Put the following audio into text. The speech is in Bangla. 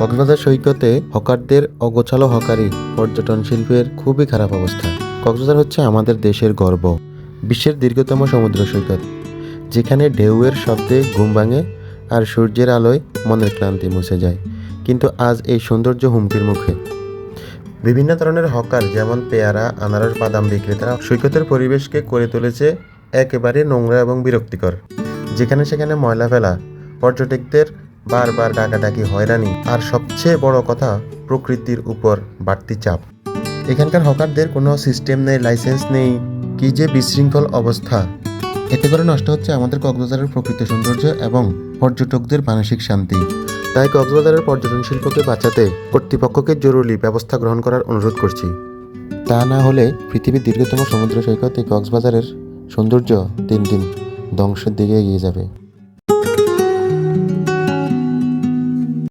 কক্সবাজার সৈকতে হকারদের অগোছালো হকারি পর্যটন শিল্পের খুবই খারাপ অবস্থা। কক্সবাজার হচ্ছে আমাদের দেশের গর্ব, বিশ্বের দীর্ঘতম সমুদ্র সৈকত, যেখানে ঢেউয়ের শব্দে ঘুম ভাঙে আর সূর্যের আলোয় মনের ক্লান্তি মুছে যায়। কিন্তু আজ এই সৌন্দর্য হুমকির মুখে। বিভিন্ন ধরনের হকার যেমন পেয়ারা, আনারস, বাদাম বিক্রেতারা সৈকতের পরিবেশকে করে তুলেছে একেবারে নোংরা এবং বিরক্তিকর। যেখানে সেখানে ময়লা ফেলা, পর্যটকদের বারবার ডাকাডাকি, হয়রানি আর সবচেয়ে বড় কথা প্রকৃতির উপর বাড়তি চাপ। এখানকার হকারদের কোনো সিস্টেম নেই, লাইসেন্স নেই, কি যে বিশৃঙ্খল অবস্থা। এতে করে নষ্ট হচ্ছে আমাদের কক্সবাজারের প্রকৃত সৌন্দর্য এবং পর্যটকদের মানসিক শান্তি। তাই কক্সবাজারের পর্যটন শিল্পকে বাঁচাতে কর্তৃপক্ষকে জরুরি ব্যবস্থা গ্রহণ করার অনুরোধ করছি। তা না হলে পৃথিবীর দীর্ঘতম সমুদ্র সৈকত এই কক্সবাজারের সৌন্দর্য দিন দিন ধ্বংসের দিকে এগিয়ে যাবে।